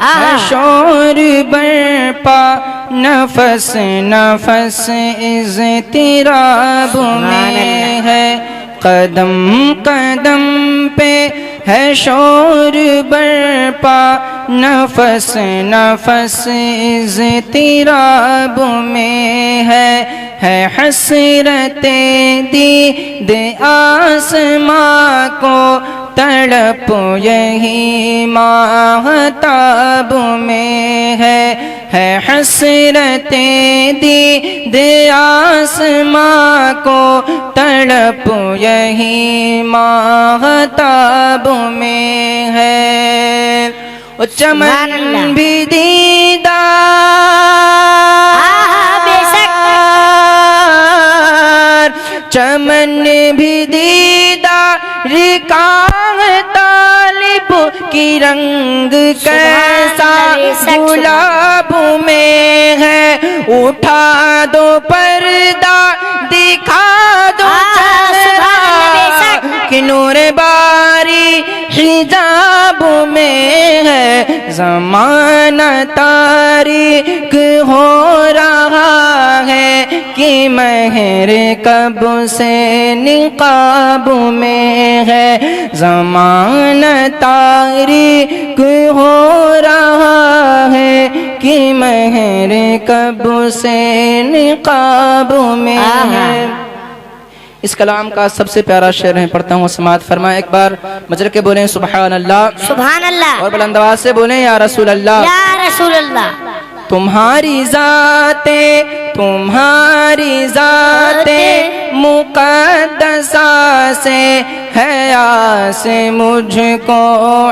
है शोर बरपा नफस नफस इज़्तिराब में है, कदम कदम पे है शोर बरपा नफस नफस इज़्तिराब में है हसरते दीद आसमां को तड़प यही माहताब में है हसरते दीद आसमां को तड़प यही माहताब में है। चमन भी दीदा चमन भी दीदार का तालिब की रंग कैसा गुलाब में है, उठा दो पर्दा दिखा दो चेहरा कि नूर बारी हिजाब में है, ज़माना तारीक हो रहा है कि महर कब से निकाब में है, ज़माना तारीक हो रहा है कि महर कब से निकाब में है। इस कलाम का सबसे प्यारा शेर है, पढ़ता हूँ, समाअत फरमाए। एक बार मजर के बोले सुभान अल्लाह, सुभान अल्लाह, और बुलंद आवाज से बोले या रसूल अल्लाह, या रसूल अल्लाह। तुम्हारी जाते मुक़द्दसा से है आस मुझको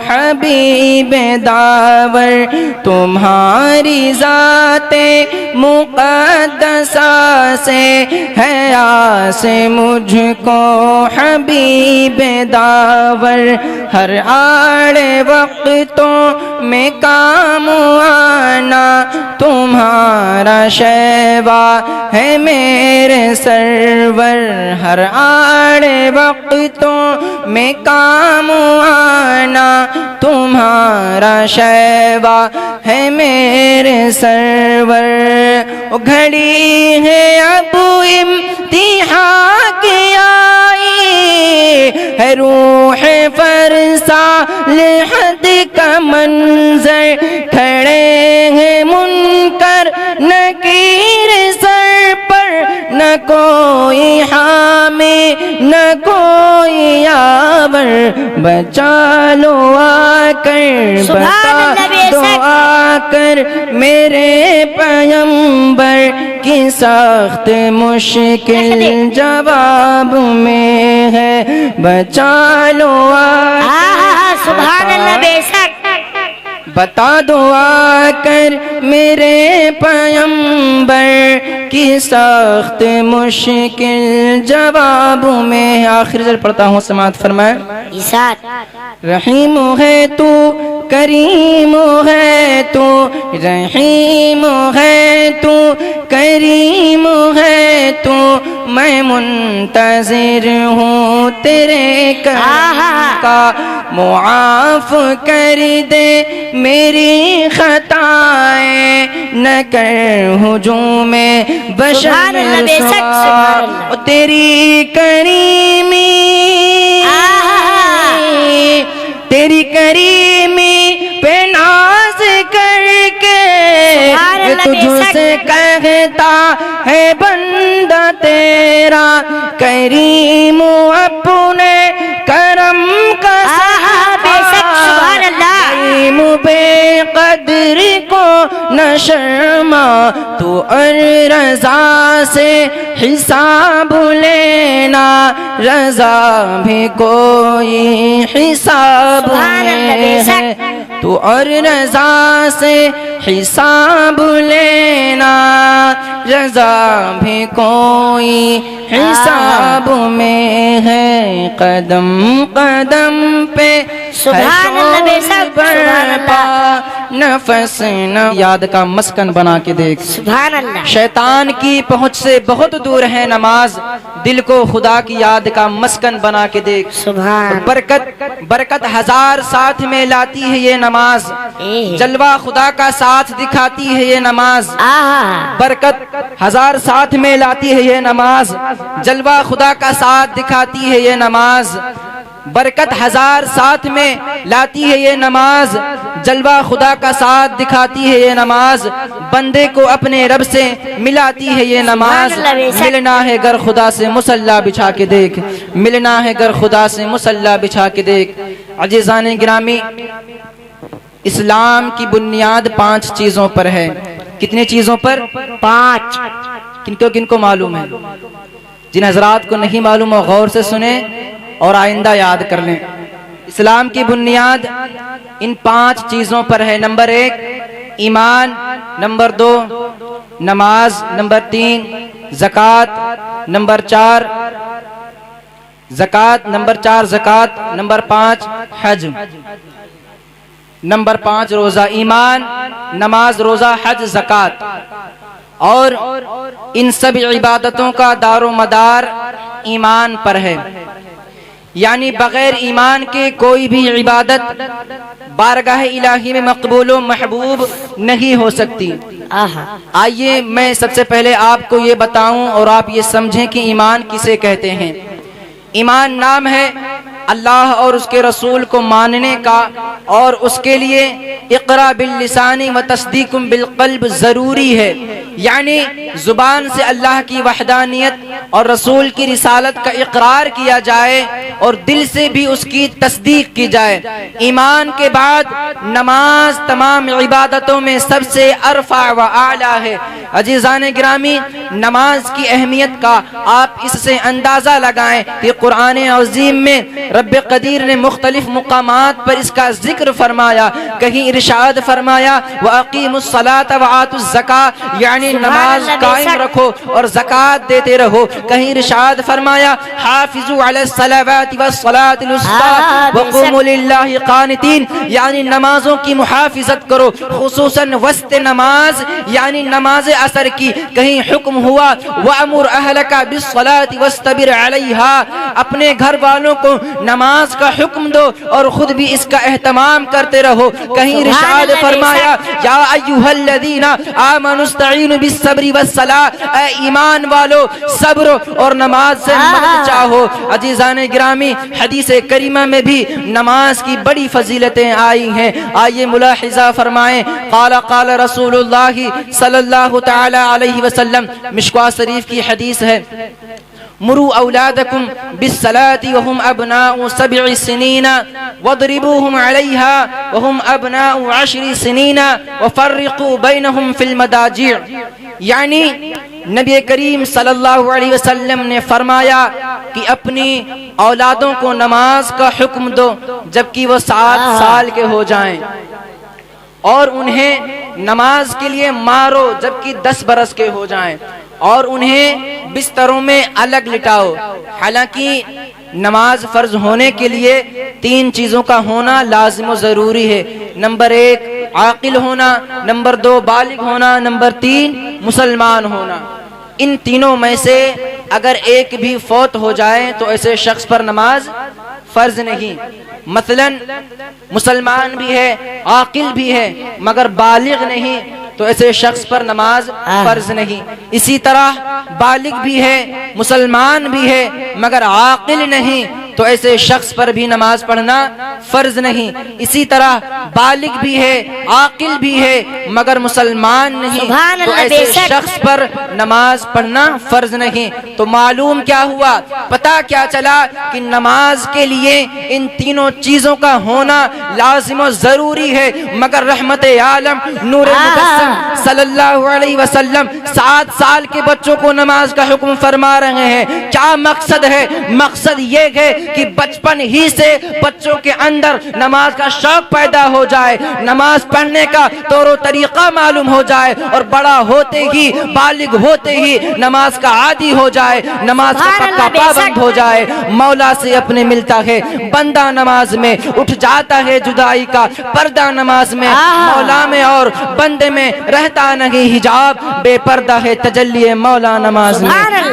हबीब दावर, तुम्हारी जाते मुक़द्दसा से है आस मुझको हबीब दावर, हर आड़े वक्तों में काम आना तुम्हारा शैवा है मेरे सरवर, हर आड़े वक्तों में काम आना तुम्हारा शैवा है मेरे सरवर। ओ घड़ी है अब इम्तिहान की आई है, रूह फरसा लहद का मंजर, खड़े हैं मुनकर नकीर सर पर, न कोई हामी न कोई आवर, बचा लो आकर, बता दो आकर मेरे पैगंबर की सख्त मुश्किल जवाब में है, बचा लो आकर, सुभान अल्लाह, बेशक बता दो आकर मेरे पैगंबर की सख्त मुश्किल जवाब में। आखिर जर पढ़ता हूँ, समाअत फरमाए। रहीम है तू, करीम है तू, रहीम है तू, करीम है तू, मैं मुंतज़िर हूँ तेरे करम का, मुआफ़ कर दे मेरी खताएं, न कर हुजूम बशर सवार, तेरी करीमी तेरी करीमी पे नाज करके तुझसे कहता है बंदा तेरा, करीम अपने करम का करीम बेकदर को न शर्मा, तू और रजा से हिसाब लेना, रजा भी कोई हिसाब है, तू और रजा से हिसाब लेना, रजा भी कोई हिसाब में है, कदम कदम पे सुभान अल्लाह, बेशक बरपा नफस न याद का मस्कन बना के देख। सुभान अल्लाह। शैतान की पहुंच से बहुत दूर है नमाज, दिल को खुदा की याद का मस्कन बना के देख। सुभान। बरकत हजार साथ में लाती है ये नमाज, जलवा खुदा का साथ दिखाती है ये नमाज। बरकत हजार साथ में लाती है ये नमाज, जलवा खुदा का साथ दिखाती है ये नमाज। बरकत हजार साथ में लाती है ये नमाज, जलवा खुदा का साथ दिखाती है ये नमाज। बंदे को अपने रब से मिलाती है ये नमाज। मिलना है गर खुदा से मुसल्ला बिछा के देख, मिलना है गर खुदा से मुसल्ला बिछा के देख। अजीज़ान गिरामी, इस्लाम की बुनियाद 5 चीजों पर है। कितनी चीजों पर? 5। किनको किनको मालूम है? जिन हजरात को नहीं मालूम हो गौर से सुने और आइंदा याद कर लें। इस्लाम की बुनियाद इन 5 चीजों पर है। नंबर 1 ईमान, नंबर 2 नमाज, नंबर 3 ज़कात, नंबर 4 ज़कात, नंबर 5 हज, नंबर 5 रोजा। ईमान, नमाज, रोजा, हज, ज़कात। और इन सब इबादतों का दारो मदार ईमान पर है, यानी बगैर ईमान के कोई भी इबादत बारगाह इलाही में मकबूल व महबूब नहीं हो सकती। आइए मैं सबसे पहले आपको ये बताऊं और आप ये समझें कि ईमान किसे कहते हैं। ईमान नाम है अल्लाह और उसके रसूल को मानने का, और उसके लिए इक़रा बिल लिसानी व तस्दीकुम बिल क़ल्ब ज़रूरी है, यानी जुबान से अल्लाह की वहदानियत और रसूल की रिसालत का इकरार किया जाए और दिल से भी उसकी तस्दीक की जाए। ईमान के बाद नमाज तमाम इबादतों में सबसे अरफा व आला है। अजीज़ान गिरामी, नमाज की अहमियत का आप इससे अंदाज़ा लगाएं कि कुरान अज़ीम में रब कदीर ने मुख्तलिफ मुकामात पर इसका जिक्र फरमाया। कहीं इरशाद फरमाया व अकीमुस्सलात व आतुज़्ज़कात, यानी नमाज कायम रखो और ज़कात देते रहो। कहीं इरशाद फरमाया हाफिज़ू अलस्सलावाति वस्सलातिल वुस्ता व क़ूमू लिल्लाहि क़ानितीन, यानी नमाजों की मुहाफ़िज़त करो, खुसूसन वस्त नमाज यानी नमाज असर की। कहीं हुक्म हुआ वअमुर अहलका बिस्सलाति वस्तबिर अलैहा, अपने घर वालों को नमाज का हुक्म दो और खुद भी इसका एहतमाम करते रहो। कहीं इरशाद फरमाया या अय्युहल्लज़ीना आमनुस्तईनु बिस्सब्रि वस्सलाह, ऐ ईमान वालो सब्र और नमाज से मदद चाहो। अजीज़ान गिरामी, हदीस करीमा में भी नमाज की बड़ी फजीलतें आई हैं। आइए मुलाहिज़ा फरमाएं। क़ाल रसूलुल्लाह सल्लल्लाहु तआला अलैहि वसल्लम, मिशकात शरीफ की हदीस है, मुरु औलादकुम बिस्सलाति वहुम अबनाउ सब'i सिनीना वदरिबूहुम अलैहा वहुम अबनाउ 10 सिनीना वफर्रिकू बैनहुम फिल मदाजी', यानी नबी करीम सल्लल्लाहु अलैहि वसल्लम ने फरमाया कि अपनी औलादों को नमाज का हुक्म दो जबकि वो 7 साल के हो जाएं, और उन्हें नमाज के लिए मारो जबकि 10 बरस के हो जाएं, और उन्हें बिस्तरों में अलग लिटाओ। हालांकि नमाज फर्ज होने के लिए 3 चीजों का होना लाजिम जरूरी है। नंबर 1 आकिल होना, नंबर 2 बालिग होना, नंबर 3 मुसलमान होना। इन तीनों में से अगर एक भी फौत हो जाए तो ऐसे शख्स पर नमाज फर्ज नहीं। मसलन मुसलमान भी है, आकिल भी है, मगर बालिग नहीं, तो ऐसे शख्स पर नमाज फर्ज नहीं। इसी तरह बालिग भी है, मुसलमान भी है, मगर आकिल नहीं, तो ऐसे शख्स पर भी नमाज पढ़ना फर्ज नहीं। इसी तरह बालिग भी है, आकिल भी है, मगर मुसलमान नहीं, तो ऐसे शख्स पर नमाज पढ़ना फर्ज नहीं। तो मालूम क्या हुआ, पता क्या चला कि नमाज के लिए इन तीनों चीजों का होना लाजिम और जरूरी है। मगर रहमत आलम नूर मुजस्सम सल्लल्लाहु अलैहि वसल्लम 7 साल के बच्चों को नमाज का हुक्म फरमा रहे हैं। क्या मकसद है? मकसद ये है कि बचपन ही से बच्चों के अंदर नमाज का शौक पैदा हो जाए, नमाज पढ़ने का तौर तरीका मालूम हो जाए और बड़ा होते ही, बालिग होते ही नमाज का आदी हो जाए, नमाज का पक्का पाबंद हो जाए, मौला से अपने मिलता है। बंदा नमाज में उठ जाता है जुदाई का पर्दा, नमाज में मौला में और बंदे में रहता नहीं हिजाब, बेपर्दा है तजल्ली मौला नमाज में,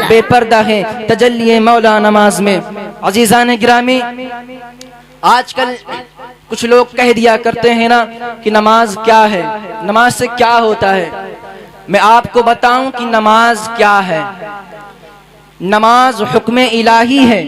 बेपर्दा है तजल्ली मौला नमाज में। अजीजान गिरामी, आजकल कुछ लोग कह दिया करते हैं ना कि नमाज क्या है, नमाज से क्या होता है। मैं आपको बताऊं कि नमाज क्या है। नमाज हुक्म इलाही है,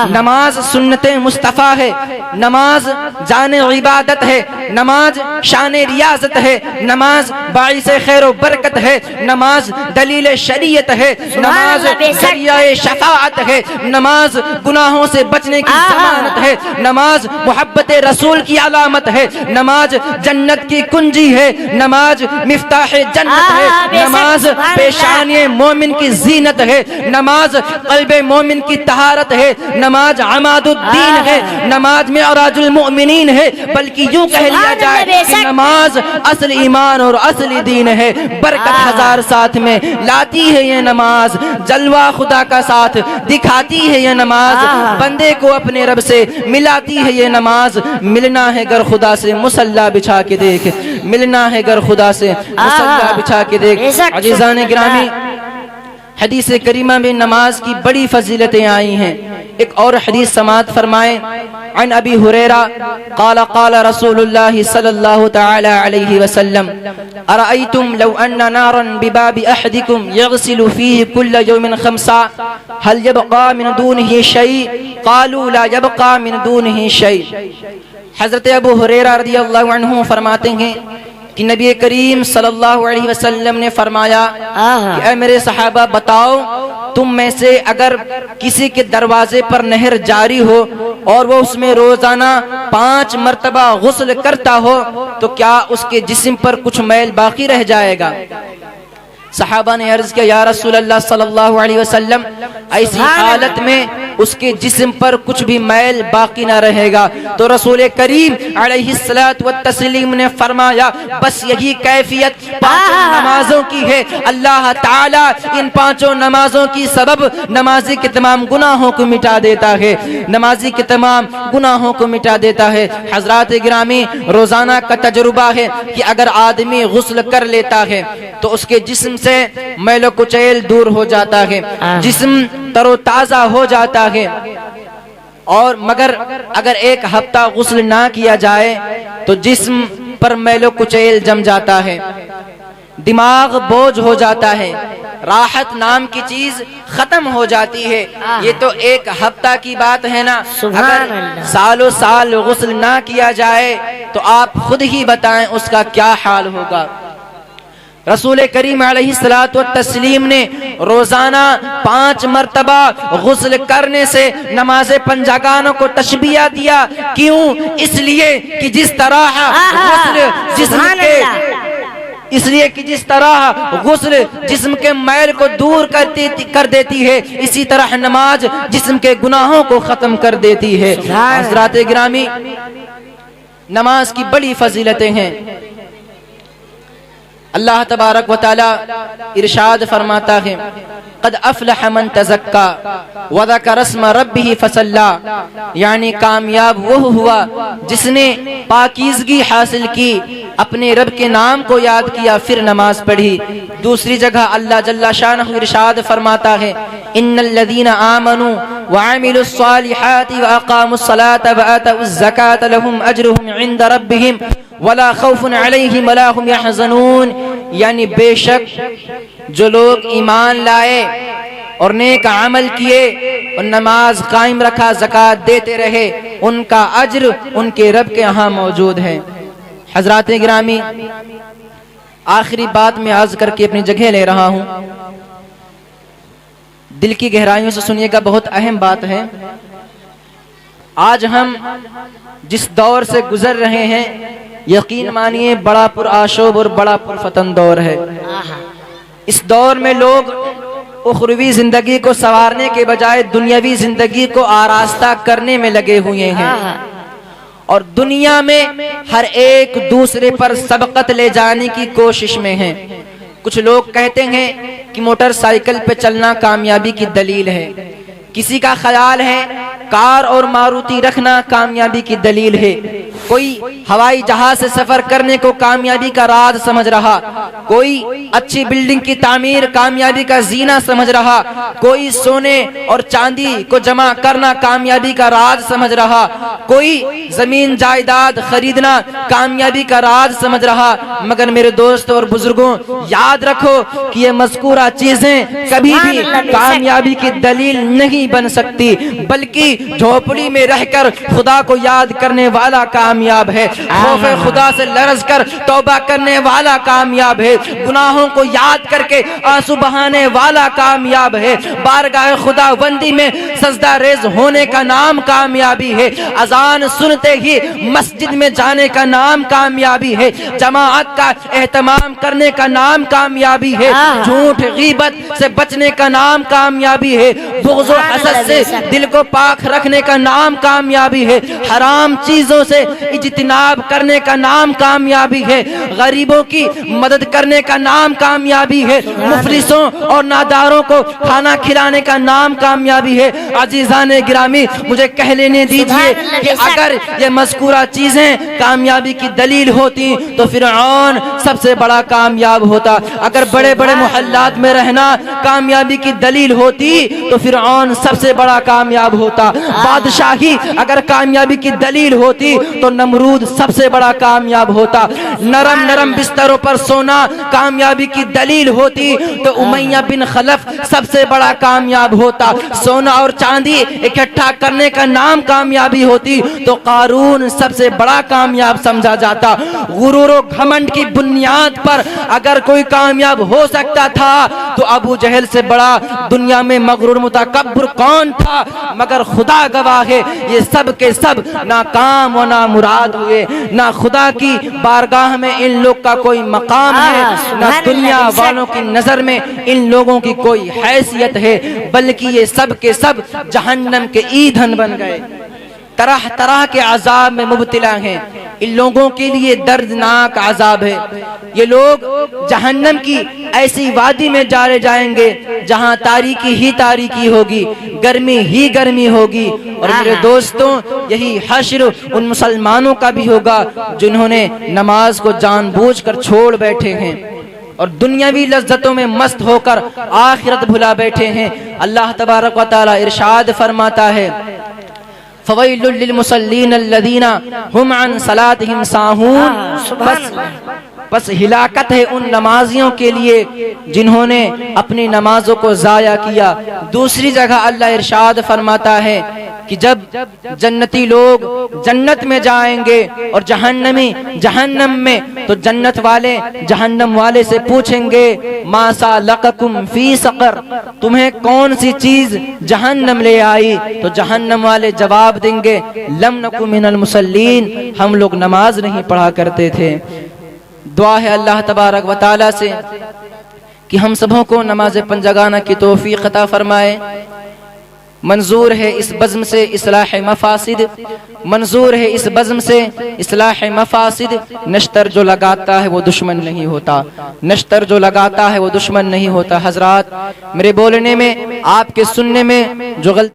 नमाज सुन्नते मुस्तफ़ा है, नमाज जाने इबादत है, नमाज शान रियाजत है, नमाज बाइस खैर बरकत है, नमाज दलील शरीयत है, नमाज जरिया शफाअत है, नमाज गुनाहों से बचने की जमानत है, नमाज मोहब्बत रसूल की अलामत है, नमाज जन्नत की कुंजी है, नमाज मिफ्ताह जन्नत है, नमाज पेशानी मोमिन की जीनत है, नमाज क़ल्बे मोमिन की तहारत है, नमाज अमादुद्दीन है, नमाज में औराजुल मोमिनीन है। बल्कि यूं कह लिया जाए कि नमाज असल ईमान और असली दीन है। बरकत हजार साथ में लाती है ये नमाज, जलवा खुदा का साथ दिखाती है ये नमाज, बंदे को अपने रब से मिलाती है ये नमाज। मिलना है गर खुदा से मुसल्ला बिछा के देख, मिलना है गर खुदा से मुसल्ला बिछा के देख। अजीज़ान गिरामी, हदीस करीमा में नमाज की बड़ी फजीलतें आई हैं। एक और हदीस समात फरमाएं, अन अबी हुरैरा क़ाल क़ाल रसूलुल्लाह सल्लल्लाहु तआला अलैहि वसल्लम अरअयतुम लौ अन्ना नारन बिबाबि अहदिकुम यग़सिलु फ़ीहि कुल्ल यौमिन ख़म्सा हल यबक़ा मिन दूनिही शै क़ालू ला यबक़ा मिन दूनिही शै। हज़रत अबू हुरैरा रज़ियल्लाहु अन्हु फरमाते हैं कि नबी करीम सल्लल्लाहु अलैहि वसल्लम ने फरमाया कि ऐ मेरे सहाबा, बताओ तुम में से अगर किसी के दरवाजे पर नहर जारी हो और वो उसमें रोजाना 5 मरतबा गुस्ल करता हो तो क्या उसके जिस्म पर कुछ मैल बाकी रह जाएगा? सहाबा ने अर्ज किया, या रसूल अल्लाह सल्लल्लाहु अलैहि वसल्लम, ऐसी हालत में उसके जिस्म पर कुछ भी मैल बाकी ना रहेगा। तो रसूल करीम अलैहिस्सलातु वत्तस्लीम ने फरमाया, बस यही कैफियत 5 नमाजों की है। अल्लाह ताला इन 5 नमाजों की सबब नमाजी के तमाम गुनाहों को मिटा देता है, नमाजी के तमाम गुनाहों को मिटा देता है। हजरात गिरामी, रोजाना का तजुर्बा है कि अगर आदमी गुस्ल कर लेता है तो उसके जिस्म से मैलो कुचैल दूर हो जाता है, जिस्म तरोताजा हो जाता है। और मगर अगर 1 हफ्ता गुस्ल ना किया जाए तो जिस्म पर मैलो कुचैल जम जाता है, दिमाग बोझ हो जाता है, राहत नाम की चीज खत्म हो जाती है। ये तो 1 हफ्ता की बात है ना, अगर सालों साल गुस्ल ना किया जाए तो आप खुद ही बताएं उसका क्या हाल होगा। रसूल करीम अलैहिस्सलातु वत्तस्लीम ने रोजाना 5 मरतबा गुस्ल करने से नमाज़े पंजागानों को तशबीह दिया। क्यों? इसलिए कि जिस तरह गुस्ल गुस्ल जिस्म के मैल को दूर कर देती है, इसी तरह नमाज जिस्म के गुनाहों को खत्म कर देती है। हज़रात गिरामी, नमाज की बड़ी फजीलतें हैं। अल्लाह तबारक व तआला इरशाद फरमाता है, क़द अफ़लह मन तज़क्का व ज़करा अस्म रब्बिही फ़सल्ला, यानी कामयाब वो हुआ जिसने पाकीज़गी हासिल की, अपने रब के नाम को याद किया, फिर नमाज पढ़ी। दूसरी जगह अल्लाह जल्ला शानहु इरशाद फरमाता है, इन्नल्लज़ीना आमनू व अमिलुस्सालिहाति व अक़ामुस्सलाता व आतउज़्ज़काता लहुम अज्रुहुम इंद रब्बिहिम वला खौफुन अलैहिम वला हुम यहज़नून, यानी बेशक जो लोग ईमान लाए और नेक अमल किए और नमाज कायम रखा, ज़कात देते रहे, उनका अज्र उनके रब के यहाँ मौजूद है। हज़रात गिरामी, आखिरी बात में अर्ज करके अपनी जगह ले रहा हूँ। दिल की गहराइयों से सुनिएगा, बहुत अहम बात है। आज हम जिस दौर से गुजर रहे हैं, यकीन मानिए बड़ा पुरआशोब और बड़ा पुरफतन दौर है। इस दौर में लोग उखरवी जिंदगी को संवारने के बजाय दुनियावी जिंदगी को आरास्ता करने में लगे हुए हैं और दुनिया में हर एक दूसरे पर सबकत ले जाने की कोशिश में हैं। कुछ लोग कहते हैं कि मोटरसाइकिल पे चलना कामयाबी की दलील है, किसी का ख्याल है कार और मारुति रखना कामयाबी की दलील है, कोई हवाई जहाज से सफर करने को कामयाबी का राज समझ रहा, कोई अच्छी बिल्डिंग की तामीर कामयाबी का जीना समझ रहा, कोई सोने और चांदी को जमा करना कामयाबी का राज समझ रहा, कोई जमीन जायदाद खरीदना कामयाबी का राज समझ रहा। मगर मेरे दोस्तों और बुजुर्गों, याद रखो कि ये मज़कूरा चीजें कभी भी कामयाबी की दलील नहीं बन सकती, बल्कि झोपड़ी में रहकर खुदा को याद करने वाला कामयाब है, खौफे खुदा से लरज कर तौबा करने वाला कामयाब है, गुनाहों को याद करके आंसू बहाने वाला कामयाब है, बारगाह खुदावंदी में सजदा रेज होने का नाम कामयाबी है, अजान सुनते ही मस्जिद में जाने का नाम कामयाबी है, जमाअत का एहतमाम करने का नाम कामयाबी है, झूठ गीबत से बचने का नाम कामयाबी है, बुग़्ज़ और हसद से दिल को पाक रखने का नाम कामयाबी है, हराम चीजों से इज्तिनाब करने का नाम कामयाबी है, गरीबों की मदद करने का नाम कामयाबी है, मुफलिसों और नादारों को खाना खिलाने का नाम कामयाबी है। अजीज़ान गिरामी, मुझे कह लेने दीजिए कि अगर ये मज़कूरा चीजें कामयाबी की दलील होती तो फिरऔन सबसे बड़ा कामयाब होता, अगर बड़े बड़े मोहल्लात में रहना कामयाबी की दलील होती तो फिरऔन सबसे बड़ा कामयाब होता, बादशाही अगर कामयाबी की दलील होती तो नमरूद सबसे बड़ा कामयाब होता, नरम नरम बिस्तरों पर सोना कामयाबी की दलील होती तो उमैया बिन खलफ सबसे बड़ा कामयाब होता, सोना और चांदी इकट्ठा करने का नाम कामयाबी होती तो कारून सबसे बड़ा कामयाब समझा जाता। गुरूर और घमंड की बुनियाद पर अगर कोई कामयाब हो सकता था तो अबू जहल से बड़ा दुनिया में मगरूर मुतकब्बिर कौन था? मगर खुदा गवाह है, ये सब के सब नाकाम व ना मुराद हुए, ना खुदा की बारगाह में इन लोग का कोई मकाम है, ना दुनिया वालों की नजर में इन लोगों की कोई हैसियत है, बल्कि ये सब के सब जहन्नम के ईंधन बन गए, तरह तरह के अजाब में मुब्तला हैं। इन लोगों के लिए दर्दनाक अजाब है। ये लोग जहन्नम की ऐसी वादी में डाले जाएंगे जहां तारीकी ही तारीकी होगी, गर्मी ही गर्मी होगी। और मेरे दोस्तों, यही हश्र उन मुसलमानों का भी होगा जिन्होंने नमाज को जानबूझकर छोड़ बैठे हैं और दुनियावी लज्जतों में मस्त होकर आखिरत भुला बैठे हैं। अल्लाह तबारक व तआला इरशाद फरमाता है, फ़वैलुल लिल मुसल्लीन अल्लज़ीना हुम अन सलातिहिम साहून। बस हिलाकत है उन नमाजियों के लिए जिन्होंने अपनी नमाजों को ज़ाया किया। दूसरी जगह अल्लाह इरशाद फरमाता है कि जब जन्नती लोग जन्नत में जाएंगे और जहन्नमी जहन्नम में, तो जन्नत वाले जहन्नम वाले से पूछेंगे, मा सालककुम फी सक़र, तुम्हें कौन सी चीज जहन्नम ले आई? तो जहन्नम वाले जवाब देंगे, लम नकु मिनल मुसल्लीन, हम लोग नमाज नहीं पढ़ा करते थे। दुआ है अल्लाह तबारक व तआला से कि हम सबों को नमाज पंजगाना की तौफीक अता फरमाए। मंजूर है इस बज़्म से इस्लाह मफासिद, मंजूर है इस बज़्म से इस्लाह मफासिद। नश्तर जो लगाता है वो दुश्मन नहीं होता, नश्तर जो लगाता है वो दुश्मन नहीं होता। हजरात, मेरे बोलने में आपके सुनने में जो गलती